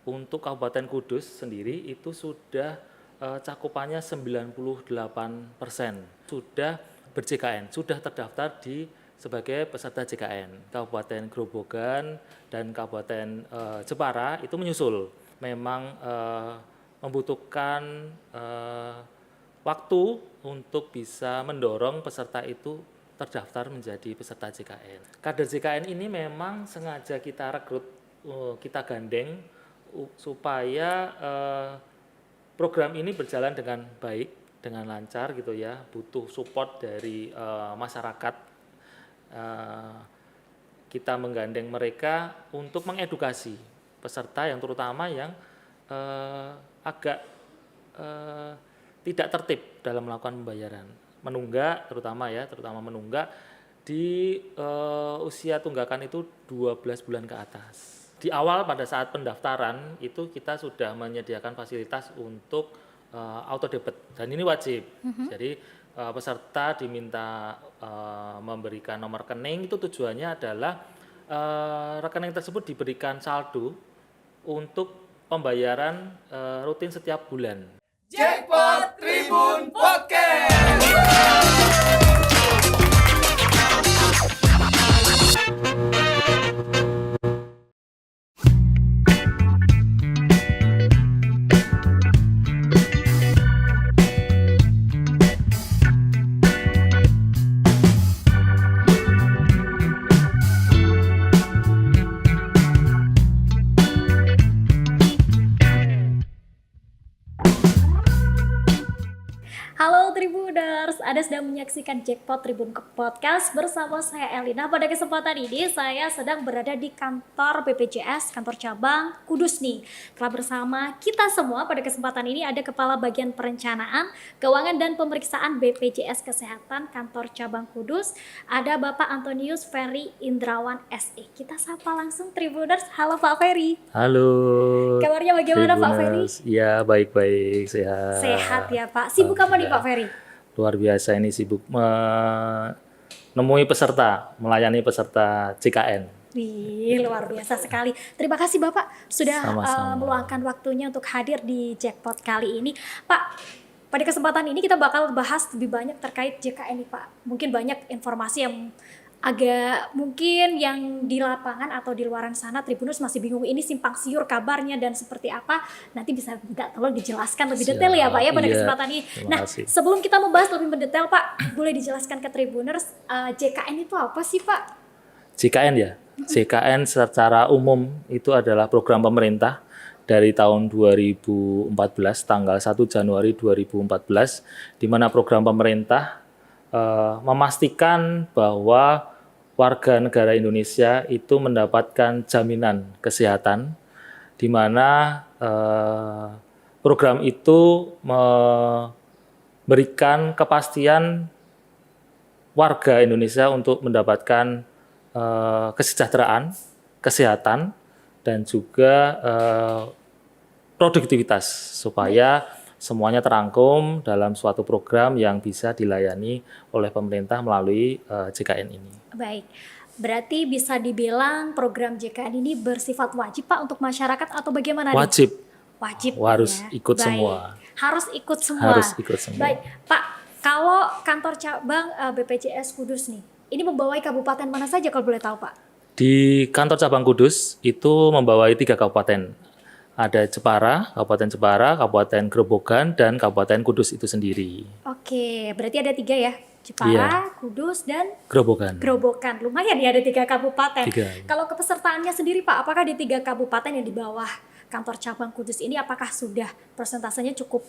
Untuk Kabupaten Kudus sendiri itu sudah cakupannya 98% sudah ber-JKN, sudah terdaftar sebagai peserta JKN. Kabupaten Grobogan dan Kabupaten Jepara itu menyusul. Memang membutuhkan waktu untuk bisa mendorong peserta itu terdaftar menjadi peserta JKN. Kader JKN ini memang sengaja kita rekrut, kita gandeng supaya program ini berjalan dengan baik, dengan lancar gitu ya. Butuh support dari masyarakat. Kita menggandeng mereka untuk mengedukasi peserta yang terutama yang agak tidak tertib dalam melakukan pembayaran, menunggak terutama menunggak di usia tunggakan itu 12 bulan ke atas. Di awal pada saat pendaftaran itu kita sudah menyediakan fasilitas untuk auto debit dan ini wajib. Jadi peserta diminta memberikan nomor rekening, itu tujuannya adalah rekening tersebut diberikan saldo untuk pembayaran rutin setiap bulan. Jackpot Tribun Podcast. Halo Tribuners, Anda sedang menyaksikan Jackpot Tribun Podcast bersama saya Elina. Pada kesempatan ini saya sedang berada di kantor BPJS, kantor cabang Kudus nih. Telah bersama kita semua pada kesempatan ini ada Kepala Bagian Perencanaan, Keuangan dan Pemeriksaan BPJS Kesehatan kantor cabang Kudus, ada Bapak Antonius Ferry Indrawan SE. Kita sapa langsung Tribuners. Halo Pak Ferry. Halo. Kabarnya bagaimana Pak Ferry? Iya, baik-baik, sehat. Sehat ya Pak. Sibuk apa nih Pak Ferry? Luar biasa, ini sibuk menemui peserta, melayani peserta JKN. Wih, luar biasa sekali. Terima kasih Bapak sudah Sama-sama. meluangkan waktunya untuk hadir di Jackpot kali ini. Pak, pada kesempatan ini kita bakal bahas lebih banyak terkait JKN nih Pak. Mungkin banyak informasi yang agak mungkin yang di lapangan atau di luaran sana Tribuners masih bingung ini simpang siur kabarnya dan seperti apa. Nanti bisa minta tolong dijelaskan lebih detail ya Pak ya pada kesempatan ini. Nah, sebelum kita membahas lebih mendetail Pak, boleh dijelaskan ke Tribuners JKN itu apa sih Pak? JKN ya, JKN secara umum itu adalah program pemerintah dari tahun 2014, tanggal 1 Januari 2014, di mana program pemerintah memastikan bahwa warga negara Indonesia itu mendapatkan jaminan kesehatan, di mana program itu memberikan kepastian warga Indonesia untuk mendapatkan kesejahteraan, kesehatan, dan juga produktivitas supaya semuanya terangkum dalam suatu program yang bisa dilayani oleh pemerintah melalui JKN ini. Baik, berarti bisa dibilang program JKN ini bersifat wajib Pak untuk masyarakat atau bagaimana? Wajib. Wajib. Harus ya. ikut Baik. semua. Harus ikut semua. Harus ikut semua. Baik, Pak, kalau kantor cabang BPJS Kudus nih, ini membawai kabupaten mana saja kalau boleh tahu Pak? Di kantor cabang Kudus itu membawai 3 kabupaten. Ada Kabupaten Jepara, Kabupaten Grobogan, dan Kabupaten Kudus itu sendiri. Oke, berarti ada 3 ya? Jepara, Iya. Kudus, dan Grobogan. Lumayan ya ada 3 kabupaten. 3. Kalau kepesertaannya sendiri Pak, apakah di 3 kabupaten yang di bawah kantor cabang Kudus ini apakah sudah persentasenya cukup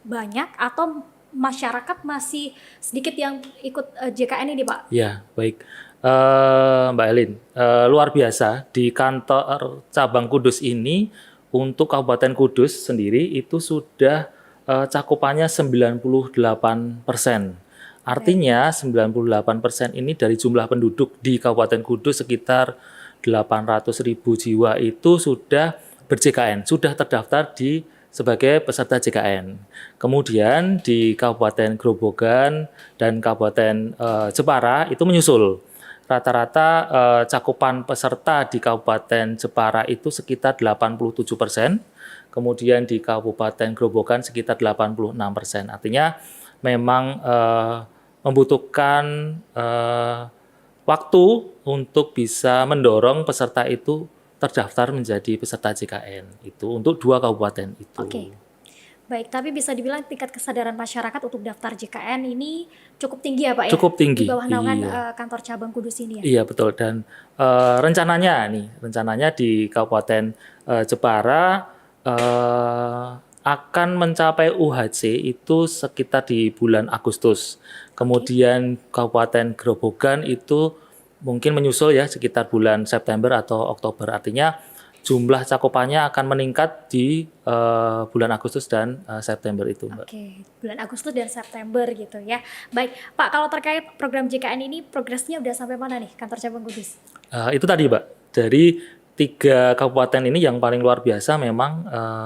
banyak atau masyarakat masih sedikit yang ikut JKN ini Pak? Ya, baik. Mbak Elin, luar biasa di kantor cabang Kudus ini untuk Kabupaten Kudus sendiri itu sudah cakupannya 98%. Artinya 98% ini dari jumlah penduduk di Kabupaten Kudus sekitar 800.000 jiwa itu sudah ber-JKN, sudah terdaftar sebagai peserta JKN. Kemudian di Kabupaten Grobogan dan Kabupaten Jepara itu menyusul. rata-rata cakupan peserta di Kabupaten Jepara itu sekitar 87%, kemudian di Kabupaten Grobogan sekitar 86%. Artinya memang membutuhkan waktu untuk bisa mendorong peserta itu terdaftar menjadi peserta JKN itu untuk 2 kabupaten itu. Oke. Baik, tapi bisa dibilang tingkat kesadaran masyarakat untuk daftar JKN ini cukup tinggi ya Pak ya? Cukup tinggi. Di bawah naungan Iya. kantor cabang Kudus ini ya? Iya betul, dan rencananya di Kabupaten Jepara akan mencapai UHC itu sekitar di bulan Agustus. Kemudian Kabupaten Grobogan itu mungkin menyusul ya sekitar bulan September atau Oktober. Artinya jumlah cakupannya akan meningkat di bulan Agustus dan September itu, Mbak. Oke, bulan Agustus dan September gitu ya. Baik, Pak, kalau terkait program JKN ini progresnya udah sampai mana nih kantor cabang Kudus? Itu tadi, Mbak. Dari 3 kabupaten ini yang paling luar biasa memang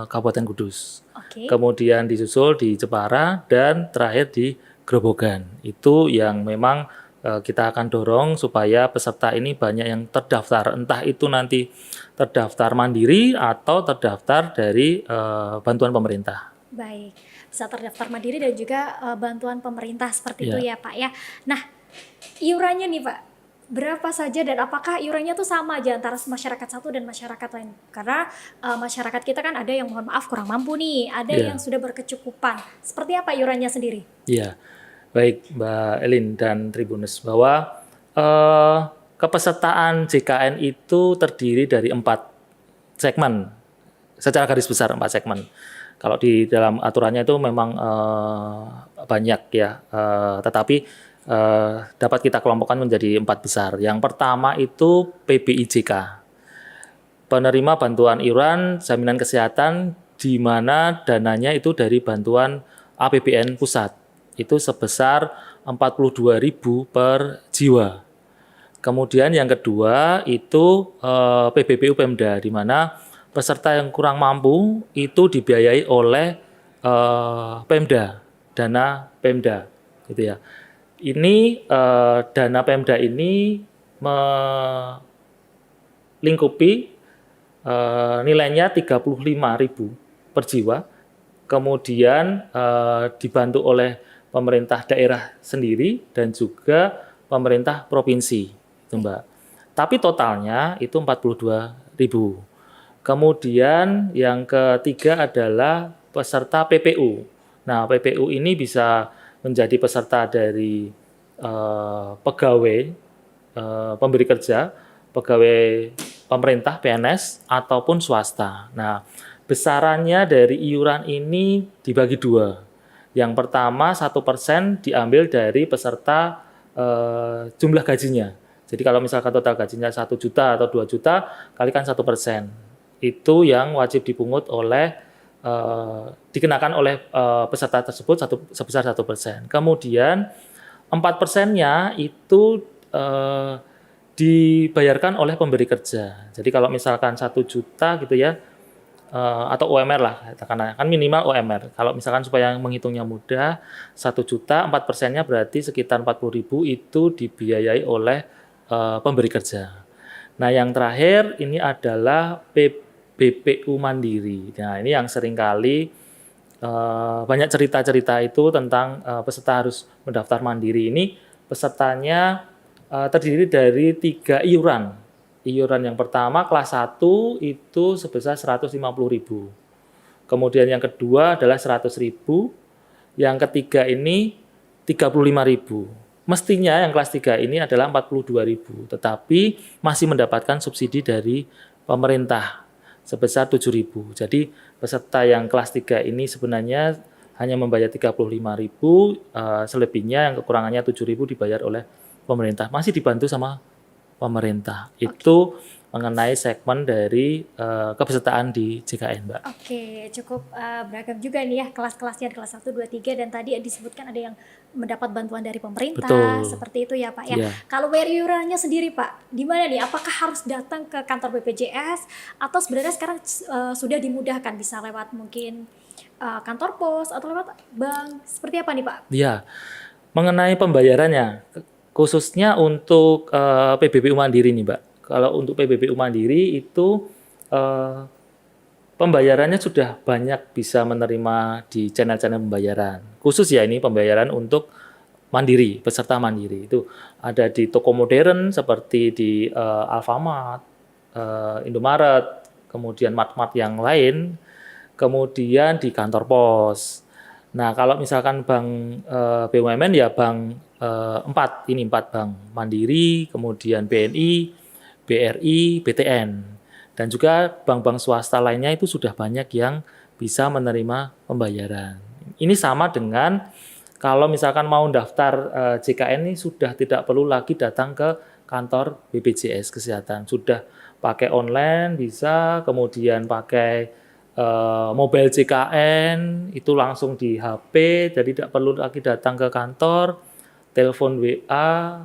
Kabupaten Kudus. Oke. Kemudian disusul di Jepara dan terakhir di Grobogan. Itu yang memang kita akan dorong supaya peserta ini banyak yang terdaftar. Entah itu nanti terdaftar mandiri atau terdaftar dari bantuan pemerintah. Baik, bisa terdaftar mandiri dan juga bantuan pemerintah seperti itu ya Pak ya. Nah, iurannya nih Pak, berapa saja dan apakah iurannya tuh sama aja antara masyarakat satu dan masyarakat lain? Karena masyarakat kita kan ada yang mohon maaf kurang mampu nih, ada yang sudah berkecukupan. Seperti apa iurannya sendiri? Iya, baik Mbak Elin dan Tribunus, bahwa kepesertaan JKN itu terdiri dari 4 segmen, secara garis besar 4 segmen. Kalau di dalam aturannya itu memang banyak ya, tetapi dapat kita kelompokkan menjadi 4 besar. Yang pertama itu PBIJK, penerima bantuan iuran jaminan kesehatan, di mana dananya itu dari bantuan APBN pusat, itu sebesar 42.000 per jiwa. Kemudian yang kedua itu PBBU Pemda, di mana peserta yang kurang mampu itu dibiayai oleh Pemda, dana Pemda, gitu ya. Ini dana Pemda ini melingkupi nilainya 35.000 per jiwa, kemudian dibantu oleh pemerintah daerah sendiri dan juga pemerintah provinsi, itu Mbak. Tapi totalnya itu 42.000. Kemudian yang ketiga adalah peserta PPU. Nah, PPU ini bisa menjadi peserta dari pegawai pemberi kerja, pegawai pemerintah PNS ataupun swasta. Nah, besarannya dari iuran ini dibagi 2. Yang pertama 1% diambil dari peserta jumlah gajinya. Jadi kalau misalkan total gajinya 1 juta atau 2 juta, kalikan 1%. Itu yang wajib dipungut oleh dikenakan oleh peserta tersebut sebesar 1%. Kemudian 4%-nya itu dibayarkan oleh pemberi kerja. Jadi kalau misalkan 1 juta gitu ya, atau UMR lah, kan minimal UMR. Kalau misalkan supaya menghitungnya mudah, 1 juta 4%-nya berarti sekitar 40.000 itu dibiayai oleh pemberi kerja. Nah yang terakhir ini adalah BPU Mandiri. Nah ini yang seringkali banyak cerita-cerita itu tentang peserta harus mendaftar mandiri. Ini pesertanya terdiri dari 3 iuran. Iuran yang pertama kelas 1 itu sebesar 150.000. Kemudian yang kedua adalah 100.000. Yang ketiga ini 35.000. Mestinya yang kelas 3 ini adalah 42.000, tetapi masih mendapatkan subsidi dari pemerintah sebesar 7.000. Jadi peserta yang kelas 3 ini sebenarnya hanya membayar 35.000, selebihnya yang kekurangannya 7.000 dibayar oleh pemerintah. Masih dibantu sama pemerintah. Itu mengenai segmen dari kepesertaan di JKN, Mbak. Oke, cukup beragam juga nih ya kelas-kelasnya, kelas 1, 2, 3 dan tadi disebutkan ada yang mendapat bantuan dari pemerintah. Betul. Seperti itu ya Pak ya. Iya. Kalau bayar iurannya sendiri Pak, di mana nih? Apakah harus datang ke kantor BPJS atau sebenarnya sekarang sudah dimudahkan bisa lewat mungkin kantor pos atau lewat bank? Seperti apa nih Pak? Iya. Mengenai pembayarannya, khususnya untuk PBBU Mandiri nih Mbak. Kalau untuk PBBU Mandiri itu pembayarannya sudah banyak bisa menerima di channel-channel pembayaran. Khusus ya ini pembayaran untuk mandiri, peserta mandiri. Itu ada di toko modern seperti di Alfamart, Indomaret, kemudian mart-mart yang lain, kemudian di kantor pos. Nah, kalau misalkan bank BUMN ya bank 4 bank Mandiri, kemudian BNI, BRI, BTN. Dan juga bank-bank swasta lainnya itu sudah banyak yang bisa menerima pembayaran. Ini sama dengan kalau misalkan mau daftar JKN ini sudah tidak perlu lagi datang ke kantor BPJS Kesehatan. Sudah pakai online bisa, kemudian pakai mobile JKN, itu langsung di HP, jadi tidak perlu lagi datang ke kantor, telepon WA,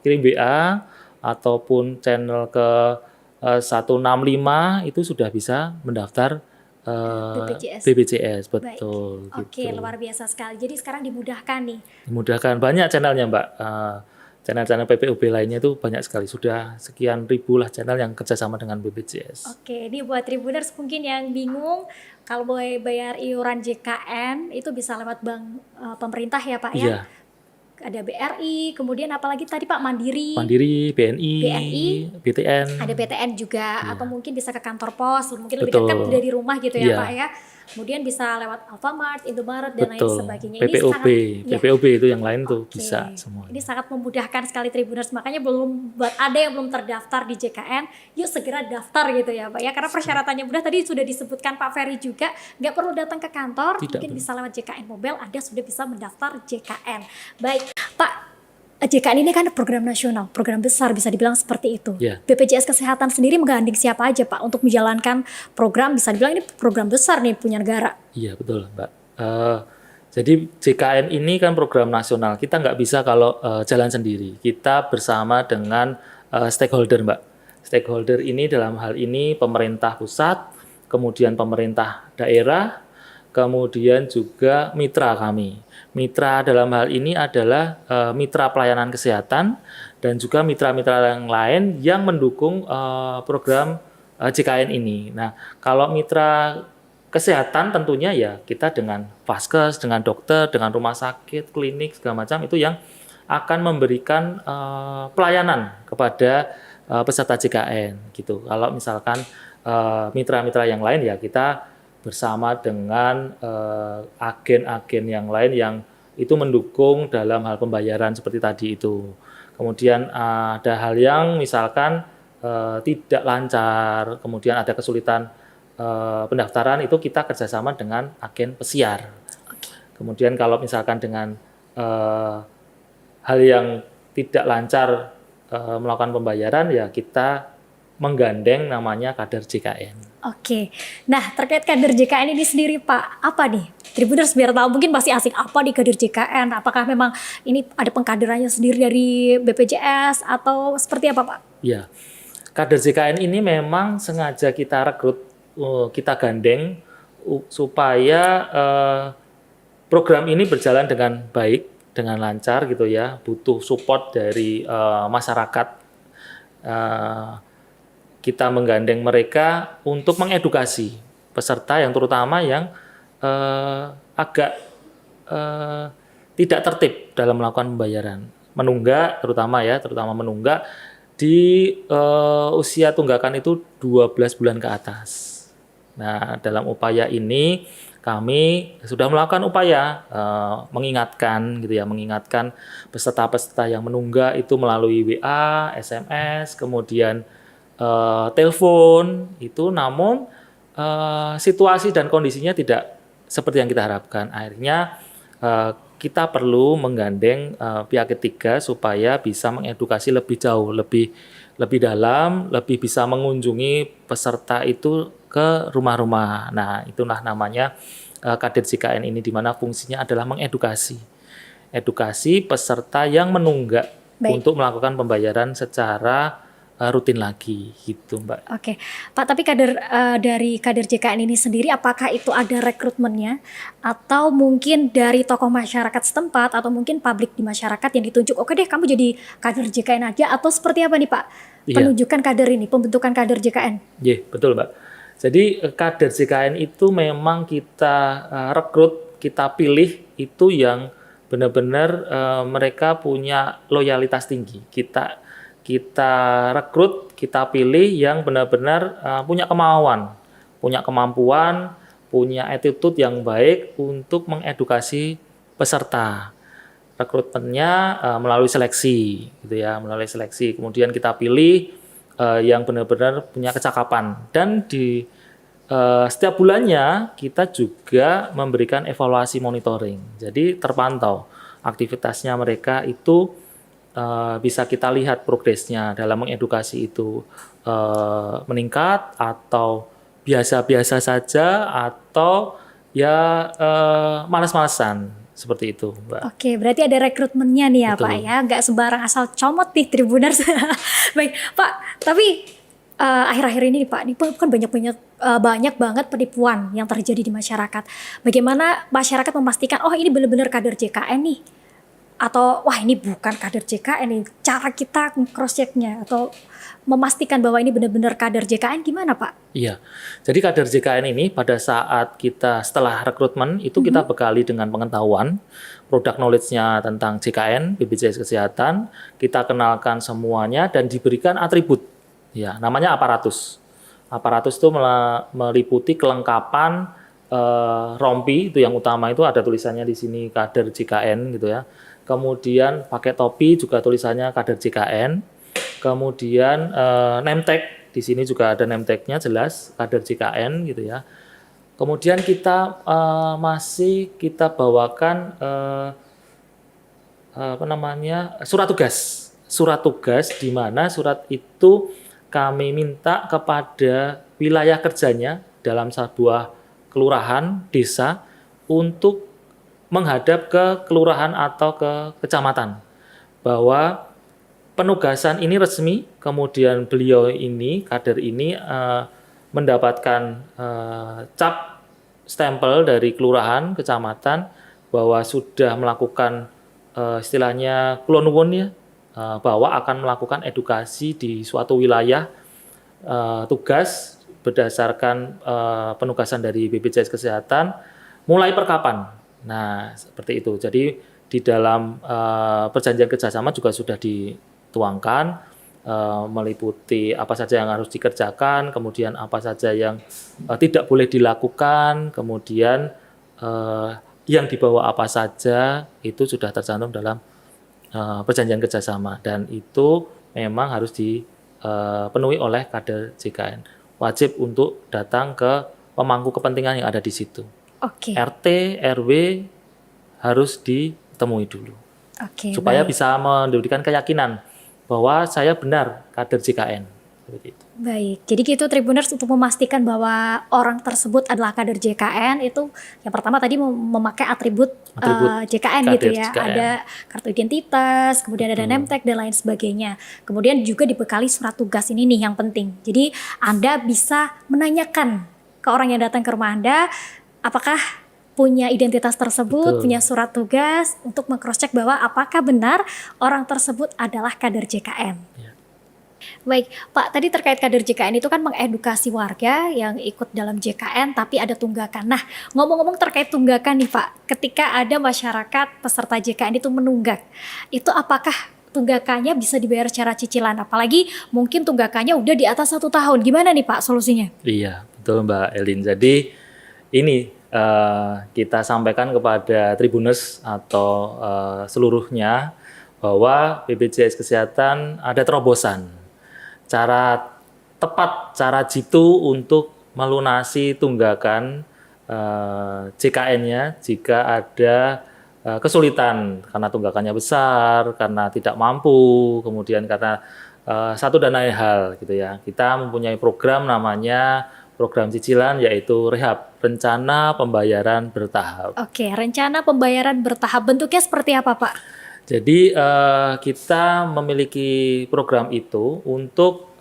kirim WA, ataupun channel ke 165 itu sudah bisa mendaftar BPJS, betul. Baik. Oke, gitu. luar biasa sekali. Jadi sekarang dimudahkan nih. Dimudahkan, banyak channelnya Mbak. Channel-channel PPOB lainnya itu banyak sekali. Sudah sekian ribu lah channel yang kerjasama dengan BPJS. Oke, ini buat Tribuners mungkin yang bingung kalau mau bayar iuran JKN itu bisa lewat bank pemerintah ya Pak ya. Iya. Ada BRI, kemudian apalagi tadi Pak Mandiri, BNI, BTN. ada BTN juga, atau mungkin bisa ke kantor pos, mungkin lebih Betul. dekat dari rumah gitu ya Iya. Pak ya. Kemudian bisa lewat Alfamart, Indomaret dan lain Betul. sebagainya. PPOB, ya. PPOB itu yang lain tuh Oke. bisa semua. Ini sangat memudahkan sekali Tribuners. Makanya buat ada yang belum terdaftar di JKN, yuk segera daftar gitu ya Pak ya. Karena persyaratannya mudah, tadi sudah disebutkan Pak Ferry juga, nggak perlu datang ke kantor, mungkin bisa lewat JKN Mobile, Anda sudah bisa mendaftar JKN. Baik, Pak. JKN ini kan program nasional, program besar bisa dibilang seperti itu. Yeah. BPJS Kesehatan sendiri menggandeng siapa aja Pak untuk menjalankan program, bisa dibilang ini program besar nih punya negara. Iya betul Mbak. Jadi JKN ini kan program nasional, kita nggak bisa kalau jalan sendiri. Kita bersama dengan stakeholder Mbak. Stakeholder ini dalam hal ini pemerintah pusat, kemudian pemerintah daerah, kemudian juga mitra kami. Mitra dalam hal ini adalah mitra pelayanan kesehatan dan juga mitra-mitra yang lain yang mendukung program JKN ini. Nah, kalau mitra kesehatan tentunya ya kita dengan vaskes, dengan dokter, dengan rumah sakit, klinik segala macam itu yang akan memberikan pelayanan kepada peserta JKN gitu. Kalau misalkan mitra-mitra yang lain ya kita bersama dengan agen-agen yang lain yang itu mendukung dalam hal pembayaran seperti tadi itu. Kemudian ada hal yang misalkan tidak lancar, kemudian ada kesulitan pendaftaran, itu kita kerjasama dengan agen pesiar. Kemudian kalau misalkan dengan hal yang tidak lancar melakukan pembayaran, ya kita menggandeng namanya kader JKN. Oke, nah terkait kader JKN ini sendiri Pak, apa nih? Tribuners biar tahu mungkin pasti asik apa di kader JKN, apakah memang ini ada pengkaderannya sendiri dari BPJS atau seperti apa Pak? Ya, kader JKN ini memang sengaja kita rekrut, kita gandeng supaya program ini berjalan dengan baik, dengan lancar gitu ya, butuh support dari masyarakat. Kita menggandeng mereka untuk mengedukasi peserta yang terutama yang agak tidak tertib dalam melakukan pembayaran, menunggak terutama menunggak di usia tunggakan itu 12 bulan ke atas. Nah, dalam upaya ini kami sudah melakukan upaya mengingatkan peserta-peserta yang menunggak itu melalui WA, SMS, kemudian telepon itu, namun situasi dan kondisinya tidak seperti yang kita harapkan. Akhirnya kita perlu menggandeng pihak ketiga supaya bisa mengedukasi lebih jauh, lebih dalam, lebih bisa mengunjungi peserta itu ke rumah-rumah. Nah, itulah namanya kader JKN ini, di mana fungsinya adalah mengedukasi peserta yang menunggak untuk melakukan pembayaran secara rutin lagi gitu Mbak. Oke, Pak, tapi dari kader JKN ini sendiri, apakah itu ada rekrutmennya atau mungkin dari tokoh masyarakat setempat atau mungkin publik di masyarakat yang ditunjuk, oke deh kamu jadi kader JKN aja, atau seperti apa nih Pak penunjukan kader ini, pembentukan kader JKN? Iya, betul Mbak. Jadi kader JKN itu memang kita rekrut, kita pilih itu yang benar-benar mereka punya loyalitas tinggi. Kita rekrut, kita pilih yang benar-benar punya kemampuan, punya attitude yang baik untuk mengedukasi peserta. Rekrutmennya melalui seleksi, gitu ya, melalui seleksi. Kemudian kita pilih yang benar-benar punya kecakapan. Dan di setiap bulannya kita juga memberikan evaluasi monitoring. Jadi terpantau aktivitasnya mereka itu. Bisa kita lihat progresnya dalam mengedukasi itu meningkat atau biasa-biasa saja atau ya malas-malasan seperti itu Mbak. Oke, berarti ada rekrutmennya nih ya. Betul. Pak ya, nggak sembarang asal comot nih Tribuners. Baik Pak, tapi akhir-akhir ini nih Pak, ini kan banyak banget penipuan yang terjadi di masyarakat. Bagaimana masyarakat memastikan ini benar-benar kader JKN nih? Atau wah ini bukan kader JKN nih, cara kita cross checknya atau memastikan bahwa ini benar-benar kader JKN gimana Pak? Iya, jadi kader JKN ini pada saat kita setelah rekrutmen itu kita bekali dengan pengetahuan, produk knowledge-nya tentang JKN, BPJS Kesehatan, kita kenalkan semuanya dan diberikan atribut, ya namanya aparatus. Aparatus itu meliputi kelengkapan rompi, itu yang utama itu ada tulisannya di sini kader JKN gitu ya. Kemudian pakai topi juga tulisannya kader JKN. Kemudian name tag di sini juga ada name tag-nya jelas kader JKN gitu ya. Kemudian kita kita bawakan surat tugas. Surat tugas di mana surat itu kami minta kepada wilayah kerjanya dalam sebuah kelurahan, desa untuk menghadap ke kelurahan atau ke kecamatan bahwa penugasan ini resmi, kemudian beliau ini, kader ini mendapatkan cap stempel dari kelurahan, kecamatan bahwa sudah melakukan istilahnya kulon nuwun ya, bahwa akan melakukan edukasi di suatu wilayah tugas berdasarkan penugasan dari BPJS Kesehatan mulai perkapan. Nah, seperti itu. Jadi di dalam perjanjian kerjasama juga sudah dituangkan meliputi apa saja yang harus dikerjakan, kemudian apa saja yang tidak boleh dilakukan, kemudian yang dibawa apa saja itu sudah tercantum dalam perjanjian kerjasama dan itu memang harus dipenuhi oleh kader JKN. Wajib untuk datang ke pemangku kepentingan yang ada di situ. Oke. RT, RW harus ditemui dulu. Oke. Supaya bisa memberikan keyakinan bahwa saya benar kader JKN. Baik, jadi gitu Tribuners untuk memastikan bahwa orang tersebut adalah kader JKN itu yang pertama tadi memakai atribut JKN gitu ya. JKN. Ada kartu identitas, kemudian ada name tag dan lain sebagainya. Kemudian juga dibekali surat tugas ini nih yang penting. Jadi Anda bisa menanyakan ke orang yang datang ke rumah Anda apakah punya identitas tersebut, punya surat tugas untuk meng-cross-check bahwa apakah benar orang tersebut adalah kader JKN. Ya. Baik, Pak, tadi terkait kader JKN itu kan mengedukasi warga yang ikut dalam JKN tapi ada tunggakan. Nah, ngomong-ngomong terkait tunggakan nih Pak, ketika ada masyarakat peserta JKN itu menunggak, itu apakah tunggakannya bisa dibayar secara cicilan? Apalagi mungkin tunggakannya udah di atas 1 tahun, gimana nih Pak solusinya? Iya, betul Mbak Elin. Jadi ini kita sampaikan kepada Tribuners atau seluruhnya bahwa BPJS Kesehatan ada terobosan. Cara tepat, cara jitu untuk melunasi tunggakan JKN-nya jika ada kesulitan karena tunggakannya besar, karena tidak mampu, kemudian karena satu dan lain hal gitu ya. Kita mempunyai program namanya program cicilan yaitu rehab, rencana pembayaran bertahap. Oke, rencana pembayaran bertahap bentuknya seperti apa Pak? Jadi kita memiliki program itu untuk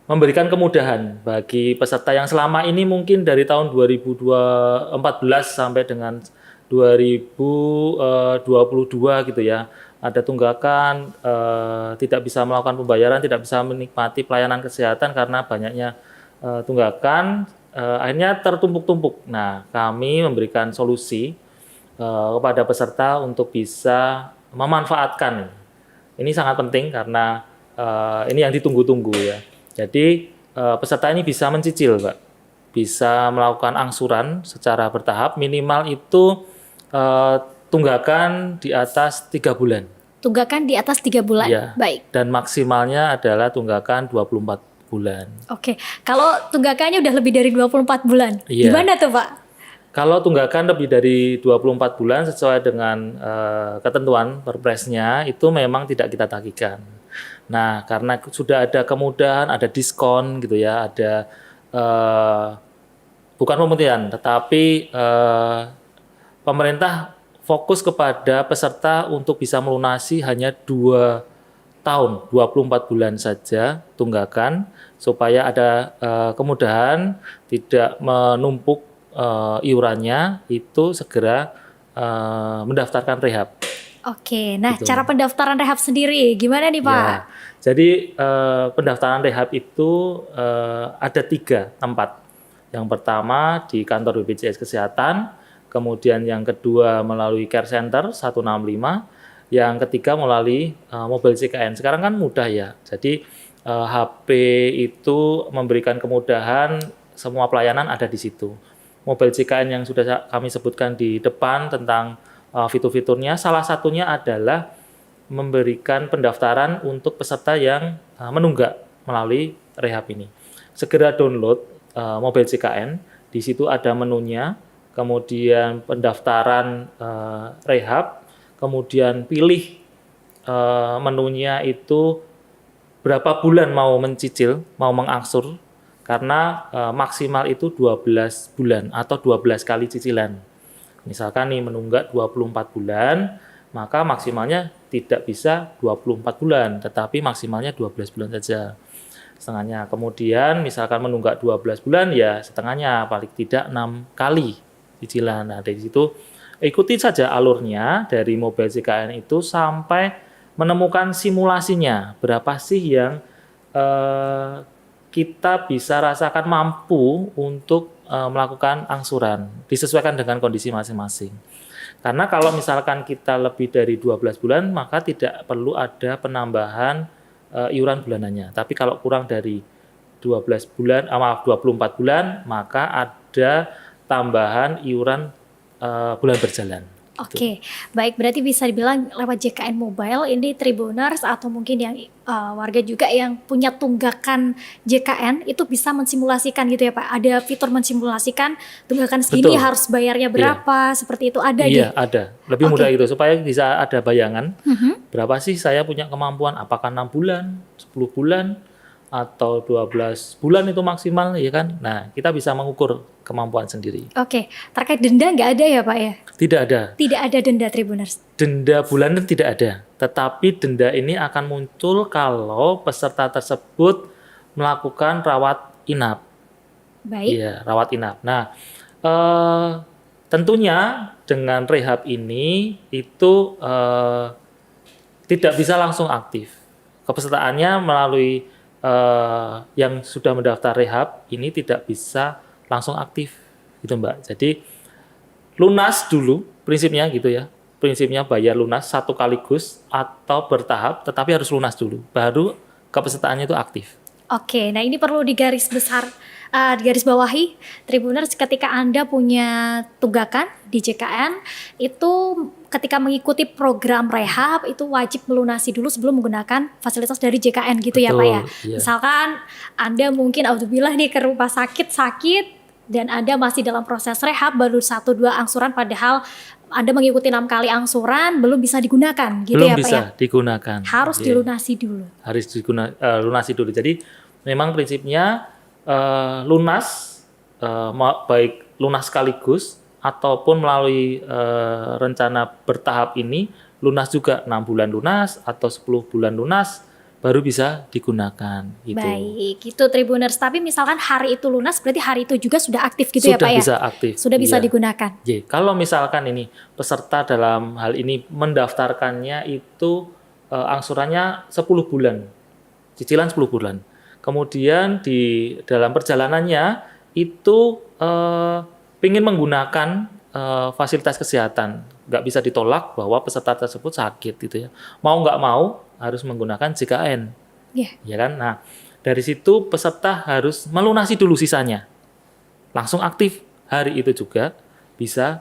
memberikan kemudahan bagi peserta yang selama ini mungkin dari tahun 2014 sampai dengan 2022 gitu ya, ada tunggakan, tidak bisa melakukan pembayaran, tidak bisa menikmati pelayanan kesehatan karena banyaknya tunggakan, akhirnya tertumpuk-tumpuk. Nah, kami memberikan solusi kepada peserta untuk bisa memanfaatkan. Ini sangat penting karena ini yang ditunggu-tunggu ya. Jadi peserta ini bisa mencicil, Pak. Bisa melakukan angsuran secara bertahap, minimal itu tunggakan di atas 3 bulan. Tunggakan di atas 3 bulan. Ya. Baik. Dan maksimalnya adalah tunggakan 24 bulan. Oke. Kalau tunggakannya udah lebih dari 24 bulan, Iya. gimana tuh, Pak? Kalau tunggakan lebih dari 24 bulan sesuai dengan ketentuan Perpresnya itu memang tidak kita tagihkan. Nah, karena sudah ada kemudahan, ada diskon gitu ya, ada bukan pemutihan, tetapi pemerintah fokus kepada peserta untuk bisa melunasi hanya 2 tahun, 24 bulan saja tunggakan, supaya ada kemudahan, tidak menumpuk iurannya, itu segera mendaftarkan rehab. Oke, nah Gitu. cara pendaftaran rehab sendiri gimana nih, Pak? Ya, jadi pendaftaran rehab itu ada 3 tempat. Yang pertama di kantor BPJS Kesehatan, kemudian yang kedua melalui Care Center 165, yang ketiga melalui mobil CKN. Sekarang kan mudah ya, jadi HP itu memberikan kemudahan, semua pelayanan ada di situ. Mobil CKN yang sudah kami sebutkan di depan tentang fitur-fiturnya, salah satunya adalah memberikan pendaftaran untuk peserta yang menunggak melalui rehab ini. Segera download mobil CKN, di situ ada menunya, kemudian pendaftaran rehab, kemudian pilih menunya itu berapa bulan mau mencicil, mau mengangsur, karena maksimal itu 12 bulan atau 12 kali cicilan. Misalkan nih menunggak 24 bulan, maka maksimalnya tidak bisa 24 bulan, tetapi maksimalnya 12 bulan saja. Setengahnya. Kemudian misalkan menunggak 12 bulan, ya setengahnya, paling tidak 6 kali cicilan. Nah, dari situ ikuti saja alurnya dari mobil CKN itu sampai menemukan simulasinya. Berapa sih yang kita bisa rasakan mampu untuk melakukan angsuran, disesuaikan dengan kondisi masing-masing. Karena kalau misalkan kita lebih dari 12 bulan, maka tidak perlu ada penambahan iuran bulanannya. Tapi kalau kurang dari 12 bulan, 24 bulan, maka ada tambahan iuran bulan berjalan. Oke, baik, berarti bisa dibilang lewat JKN Mobile ini Tribuners atau mungkin yang warga juga yang punya tunggakan JKN itu bisa mensimulasikan gitu ya Pak. Ada fitur mensimulasikan tunggakan segini Betul. harus bayarnya berapa, seperti itu ada Iya, gitu. ada. Lebih mudah gitu supaya bisa ada bayangan. Berapa sih saya punya kemampuan? Apakah 6 bulan, 10 bulan, atau 12 bulan itu maksimal, ya kan? Nah, kita bisa mengukur kemampuan sendiri. Oke, terkait denda nggak ada ya Pak ya? Tidak ada. Tidak ada denda Tribuners. Denda bulanan tidak ada. Tetapi denda ini akan muncul kalau peserta tersebut melakukan rawat inap. Baik. Iya, rawat inap. Nah, tentunya dengan rehab ini itu tidak bisa langsung aktif. Kepesertaannya melalui yang sudah mendaftar rehab ini tidak bisa langsung aktif, gitu Mbak. Jadi lunas dulu prinsipnya gitu ya. Prinsipnya bayar lunas satu kaligus atau bertahap, tetapi harus lunas dulu, baru kepesertaannya itu aktif. Oke, nah ini perlu digaris bawahi Tribuners, ketika Anda punya tunggakan di JKN itu ketika mengikuti program rehab itu wajib melunasi dulu sebelum menggunakan fasilitas dari JKN gitu. Betul, ya Pak ya. iya. Misalkan Anda mungkin alhamdulillah nih ke rumah sakit dan Anda masih dalam proses rehab baru 1-2 angsuran padahal Anda mengikuti 6 kali angsuran belum bisa digunakan gitu Belum ya Pak bisa ya. digunakan. Harus Iya. dilunasi dulu. Harus lunasi dulu. Jadi memang prinsipnya lunas, baik lunas sekaligus ataupun melalui rencana bertahap ini lunas juga, 6 bulan lunas atau 10 bulan lunas baru bisa digunakan gitu. Baik, itu Tribuners. Tapi misalkan hari itu lunas, berarti hari itu juga sudah aktif gitu ya Sudah Pak ya? bisa aktif. Sudah bisa Iya. digunakan. Kalau misalkan ini peserta dalam hal ini mendaftarkannya itu angsurannya 10 bulan, cicilan 10 bulan. Kemudian di dalam perjalanannya itu ingin menggunakan fasilitas kesehatan, nggak bisa ditolak bahwa peserta tersebut sakit gitu ya. Mau nggak mau harus menggunakan JKN, Iya. ya kan? Nah dari situ peserta harus melunasi dulu sisanya, langsung aktif hari itu juga bisa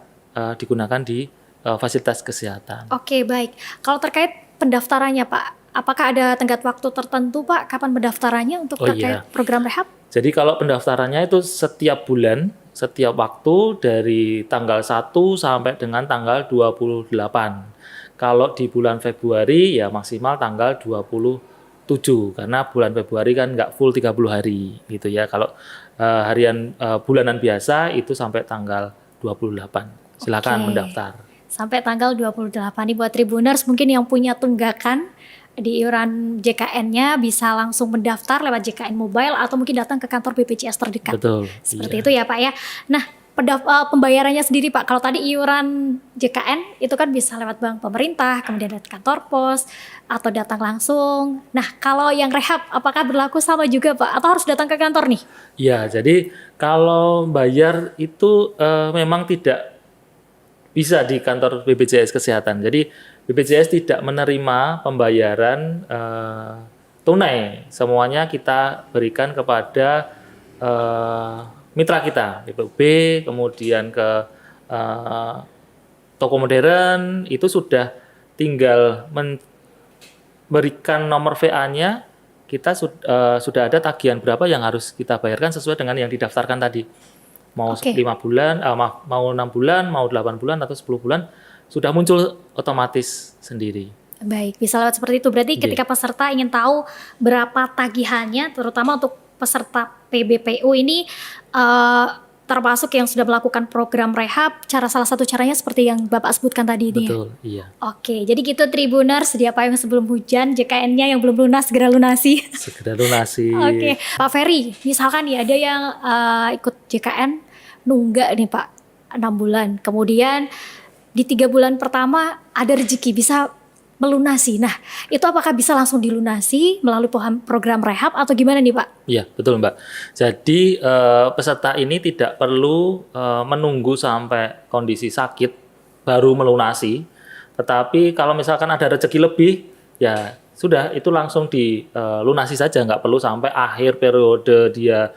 digunakan di fasilitas kesehatan. Oke, baik. Kalau terkait pendaftarannya Pak, apakah ada tenggat waktu tertentu Pak kapan pendaftarannya untuk terkait program rehab? Jadi kalau pendaftarannya itu setiap bulan, setiap waktu dari tanggal 1 sampai dengan tanggal 28. Kalau di bulan Februari ya maksimal tanggal 27 karena bulan Februari kan nggak full 30 hari gitu ya. Kalau bulanan biasa itu sampai tanggal 28. Silakan mendaftar. Sampai tanggal 28 nih buat Tribuners mungkin yang punya tunggakan di iuran JKN-nya bisa langsung mendaftar lewat JKN Mobile atau mungkin datang ke kantor BPJS terdekat. Betul. Seperti itu ya Pak ya. Nah, pembayarannya sendiri Pak, kalau tadi iuran JKN itu kan bisa lewat bank pemerintah, kemudian lewat kantor pos atau datang langsung. Nah, kalau yang rehab apakah berlaku sama juga Pak atau harus datang ke kantor nih? Ya, jadi kalau bayar itu memang tidak bisa di kantor BPJS Kesehatan. Jadi BPJS tidak menerima pembayaran tunai. Semuanya kita berikan kepada mitra kita, BPUB, kemudian ke toko modern, itu sudah tinggal memberikan nomor VA-nya, kita sudah ada tagihan berapa yang harus kita bayarkan sesuai dengan yang didaftarkan tadi. Mau 5 bulan, mau 6 bulan, mau 8 bulan atau 10 bulan, sudah muncul otomatis sendiri. Baik, bisa lewat seperti itu. Berarti ketika peserta ingin tahu berapa tagihannya, terutama untuk peserta PBPU ini, termasuk yang sudah melakukan program rehab, salah satu caranya seperti yang Bapak sebutkan tadi. Betul, iya. Oke, jadi gitu Tribuners, sedia payung sebelum hujan, JKN-nya yang belum lunas segera lunasi. Segera lunasi. Oke, Pak Ferry, misalkan nih ada yang ikut JKN nunggak nih Pak 6 bulan, kemudian di 3 bulan pertama ada rezeki bisa melunasi. Nah, itu apakah bisa langsung dilunasi melalui program rehab atau gimana nih Pak? Iya, betul Mbak. Jadi peserta ini tidak perlu menunggu sampai kondisi sakit baru melunasi. Tetapi kalau misalkan ada rezeki lebih, ya sudah itu langsung dilunasi saja. Nggak perlu sampai akhir periode dia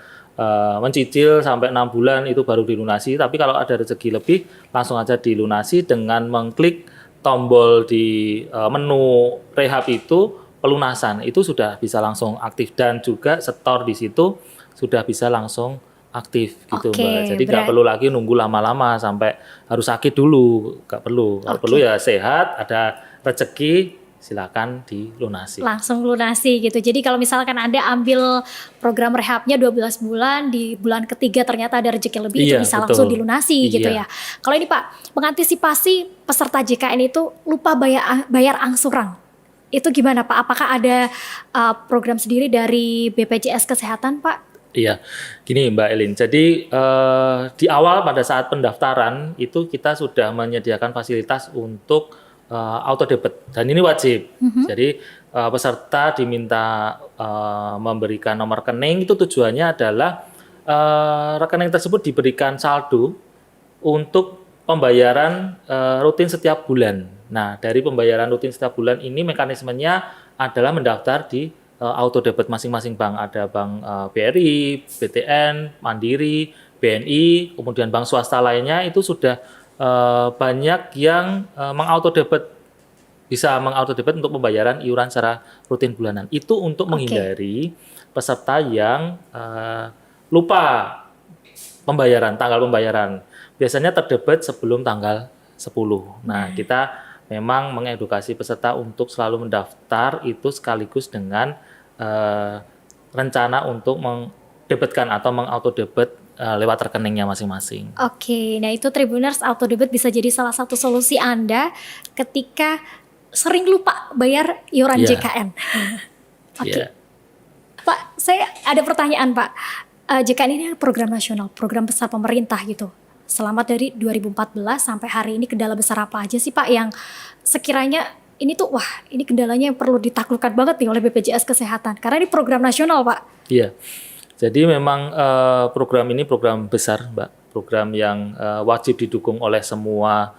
mencicil sampai 6 bulan itu baru dilunasi. Tapi kalau ada rezeki lebih, langsung aja dilunasi dengan mengklik tombol di menu rehab itu, pelunasan itu sudah bisa langsung aktif dan juga setor di situ sudah bisa langsung aktif gitu Mbak. Jadi nggak perlu lagi nunggu lama-lama sampai harus sakit dulu, nggak perlu. Kalau perlu ya sehat, ada rezeki, silakan dilunasi. Langsung lunasi gitu. Jadi kalau misalkan Anda ambil program rehabnya 12 bulan, di bulan ketiga ternyata ada rezeki lebih, itu bisa langsung dilunasi gitu ya. Kalau ini Pak, mengantisipasi peserta JKN itu lupa bayar angsuran. Itu gimana Pak? Apakah ada program sendiri dari BPJS Kesehatan Pak? Iya, gini Mbak Elin. Jadi di awal pada saat pendaftaran itu kita sudah menyediakan fasilitas untuk auto debit dan ini wajib. Jadi peserta diminta memberikan nomor rekening, itu tujuannya adalah rekening tersebut diberikan saldo untuk pembayaran rutin setiap bulan. Nah, dari pembayaran rutin setiap bulan ini mekanismenya adalah mendaftar di auto debit masing-masing bank. Ada bank BRI, BTN, Mandiri, BNI, kemudian bank swasta lainnya itu sudah banyak yang bisa mengautodebit untuk pembayaran iuran secara rutin bulanan. Itu untuk menghindari peserta yang lupa tanggal pembayaran. Biasanya terdebit sebelum tanggal 10. Nah, kita memang mengedukasi peserta untuk selalu mendaftar itu sekaligus dengan rencana untuk mendebitkan atau mengautodebit lewat rekeningnya masing-masing. Oke, nah itu Tribuners, auto debit bisa jadi salah satu solusi Anda ketika sering lupa bayar iuran JKN. Oke. Ya. Pak, saya ada pertanyaan Pak. JKN ini program nasional, program besar pemerintah gitu. Selama dari 2014 sampai hari ini kendala besar apa aja sih Pak yang sekiranya ini tuh wah ini kendalanya yang perlu ditaklukkan banget nih oleh BPJS Kesehatan karena ini program nasional Pak. Iya. Jadi memang program ini program besar, Mbak. Program yang wajib didukung oleh semua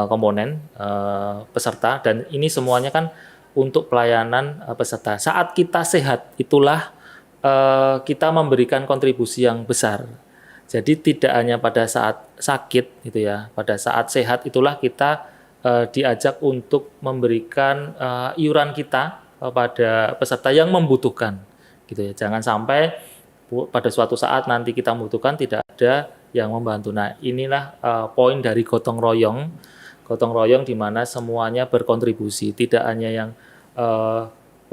komponen peserta dan ini semuanya kan untuk pelayanan peserta. Saat kita sehat itulah kita memberikan kontribusi yang besar. Jadi tidak hanya pada saat sakit gitu ya, pada saat sehat itulah kita diajak untuk memberikan iuran kita pada peserta yang membutuhkan gitu ya. Jangan sampai pada suatu saat nanti kita membutuhkan tidak ada yang membantu. Nah, inilah poin dari gotong royong di mana semuanya berkontribusi, tidak hanya yang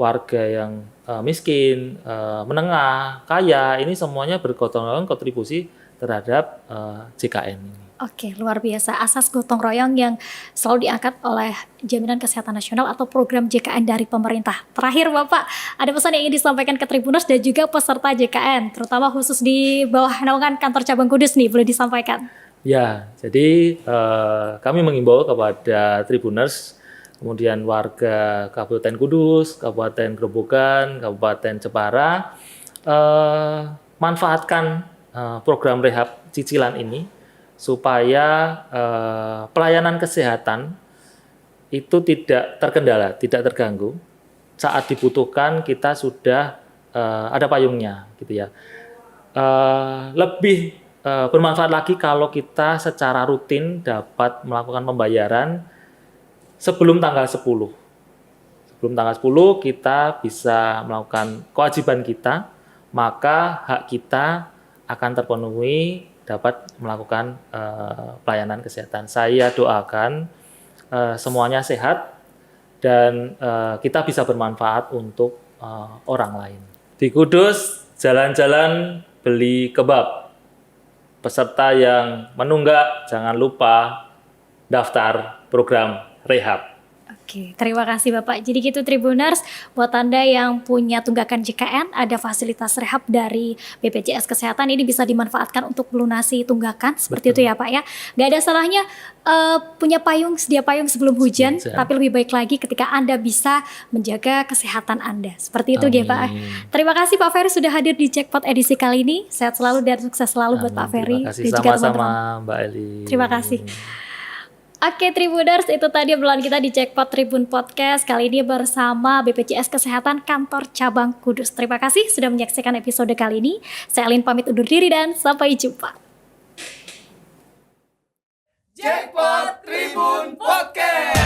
warga yang miskin, menengah, kaya, ini semuanya bergotong royong kontribusi terhadap JKN ini. Oke, luar biasa. Asas gotong royong yang selalu diangkat oleh Jaminan Kesehatan Nasional atau program JKN dari pemerintah. Terakhir Bapak, ada pesan yang ingin disampaikan ke Tribuners dan juga peserta JKN, terutama khusus di bawah naungan kantor cabang Kudus nih, boleh disampaikan? Ya, jadi kami mengimbau kepada Tribuners, kemudian warga Kabupaten Kudus, Kabupaten Grobogan, Kabupaten Jepara, manfaatkan program rehab cicilan ini supaya pelayanan kesehatan itu tidak terkendala, tidak terganggu. Saat dibutuhkan kita sudah ada payungnya, gitu ya. Lebih bermanfaat lagi kalau kita secara rutin dapat melakukan pembayaran sebelum tanggal 10. Sebelum tanggal 10 kita bisa melakukan kewajiban kita, maka hak kita akan terpenuhi dapat melakukan pelayanan kesehatan. Saya doakan semuanya sehat dan kita bisa bermanfaat untuk orang lain. Di Kudus, jalan-jalan beli kebab. Peserta yang menunggak jangan lupa daftar program rehab. Oke, terima kasih Bapak. Jadi gitu Tribuners, buat Anda yang punya tunggakan JKN, ada fasilitas rehab dari BPJS Kesehatan ini bisa dimanfaatkan untuk melunasi tunggakan, seperti itu ya Pak ya. Gak ada salahnya punya payung, sedia payung sebelum hujan, tapi lebih baik lagi ketika Anda bisa menjaga kesehatan Anda. Seperti itu ya Pak. Terima kasih Pak Ferry sudah hadir di Jackpot edisi kali ini. Sehat selalu dan sukses selalu buat Pak Ferry. Terima kasih sama-sama Mbak Eli. Terima kasih. Oke Tribuners, itu tadi obrolan kita di Jackpot Tribun Podcast. Kali ini bersama BPJS Kesehatan Kantor Cabang Kudus. Terima kasih sudah menyaksikan episode kali ini. Saya Elin pamit undur diri dan sampai jumpa. Jackpot Tribun Podcast.